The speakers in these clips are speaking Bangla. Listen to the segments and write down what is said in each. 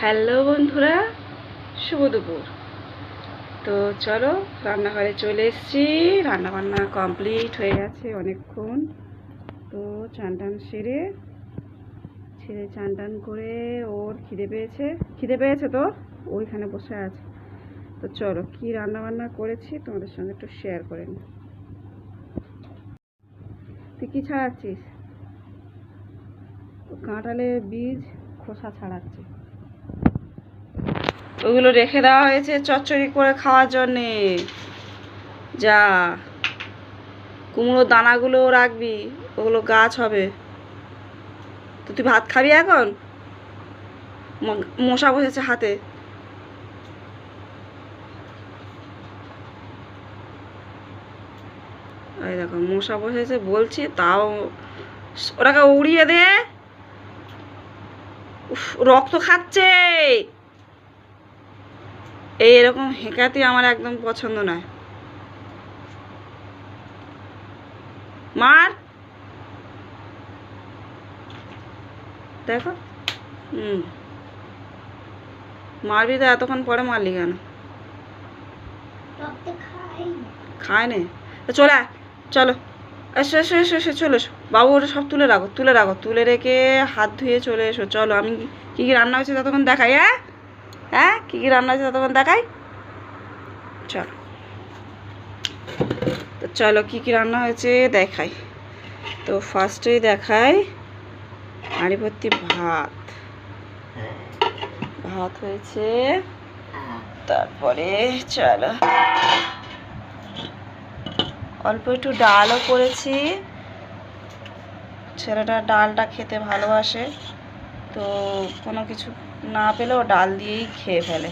হ্যালো বন্ধুরা, শুভ দুপুর। তো চলো রান্নাঘরে চলে এসেছি। রান্নাবান্না কমপ্লিট হয়ে গেছে অনেকক্ষণ। তো চান টান সেরে ছেলে চান টান করে ওর খিদে পেয়েছে তো ওইখানে বসে আছে। তো চলো কি রান্নাবান্না করেছি তোমাদের সঙ্গে একটু শেয়ার করে নি। তুই কী ছাড়াচ্ছিস? কাঁঠালের বীজ খোসা ছাড়াচ্ছে। ওগুলো রেখে দেওয়া হয়েছে চচ্চড়ি করে খাওয়ার জন্যে। যা কুমড়োর দানাগুলো রাখবি, ওগুলো গাছ হবে। তো তুই ভাত খাবি এখন? মশা বসেছে হাতে। এই দেখো মশা বসেছে বলছি, তাও ওটাকে উড়িয়ে দে। উফ, রক্ত খাচ্ছে। এইরকম হেঁকাতি আমার একদম পছন্দ নয়। মার, দেখো। মারবি তো, এতক্ষণ পরে মারলি কেন? খায় নে তো চলে আয়, চলো এসো এসো এসো এসো, চলে এসো। বাবু ওটা সব তুলে রাখো, তুলে রাখো, তুলে রেখে হাত ধুয়ে চলে এসো। চলো আমি কী কী রান্না হয়েছে ততক্ষণ দেখাই। হ্যাঁ হ্যাঁ, কী কী রান্না হয়েছে ততক্ষণ দেখাই। চলো তো চলো কী কী রান্না হয়েছে দেখাই। তো ফার্স্টেই দেখাই হাঁড়ি ভর্তি ভাত। ভাত হয়েছে, তারপরে চলো অল্প একটু ডালও করেছি। ছেলেটা ডালটা খেতে ভালোবাসে, তো কোনো কিছু না পেলেও ডাল দিয়েই খেয়ে ফেলে।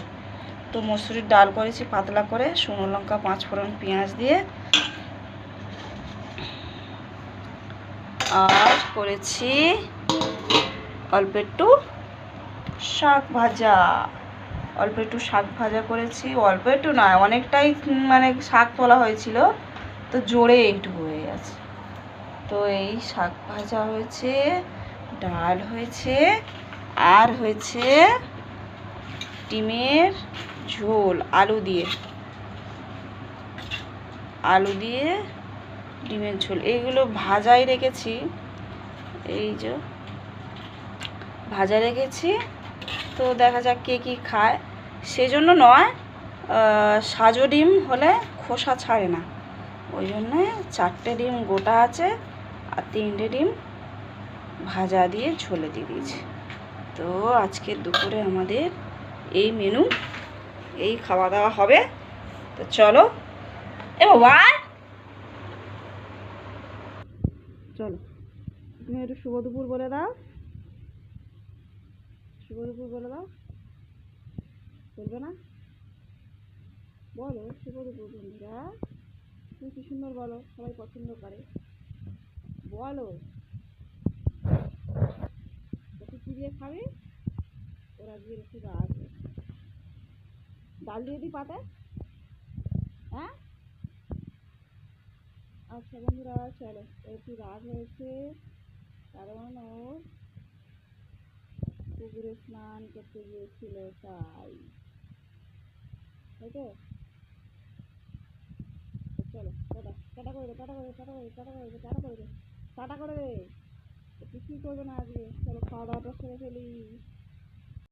তো মসুরির ডাল করেছি পাতলা করে, শুকনো লঙ্কা, 5 ফোড়ন, পেঁয়াজ দিয়ে। আর করেছি অল্প একটু শাক ভাজা। অল্প একটু শাক ভাজা করেছি, অল্প একটু নয় অনেকটাই, মানে শাক তোলা হয়েছিল তো জোরে একটু হয়ে গেছে। তো এই শাক ভাজা হয়েছে, ডাল হয়েছে, আর হয়েছে ডিমের ঝোল আলু দিয়ে ডিমের ঝোল। এইগুলো ভাজাই রেখেছি, এই যে ভাজা রেখেছি। তো দেখা যাক কে কী খায়, সেজন্য নয়, সাজো ডিম হলে খোসা ছাড়ে না, ওই জন্যে 4টে ডিম গোটা আছে আর 3টে ডিম ভাজা দিয়ে ঝোলে দিয়ে দিয়েছি। তো আজকে দুপুরে আমাদের এই মেনু, এই খাওয়া দাওয়া হবে। তো চলো এ বাবা, চলো তুমি একটু শুভ দুপুর বলে দাও। শুভ দুপুর বলে দাও, বলবে না? বলো শুভ দুপুর বন্ধুরা। তুমি কি সুন্দর বলো, সবাই পছন্দ করে। বলো তুই কী দিয়ে খাবি? ওরা দিয়ে একটু রাগ, ডাল দিয়ে দিই পাতে। হ্যাঁ আচ্ছা বন্ধুরা চলো, একটু রাগ হয়েছে কারণ ও পুকুরে স্নান করতে গিয়েছিল, তাই তো। চলো টাটা, টাটা করে দে, টাটা করে দে, টাটা করে দে, টাটা করে দে, টাটা করে দে, টাটা করে দে। কিছুই করবে না আজকে। চলো খাওয়া দাওয়াটা সেরে ফেলি।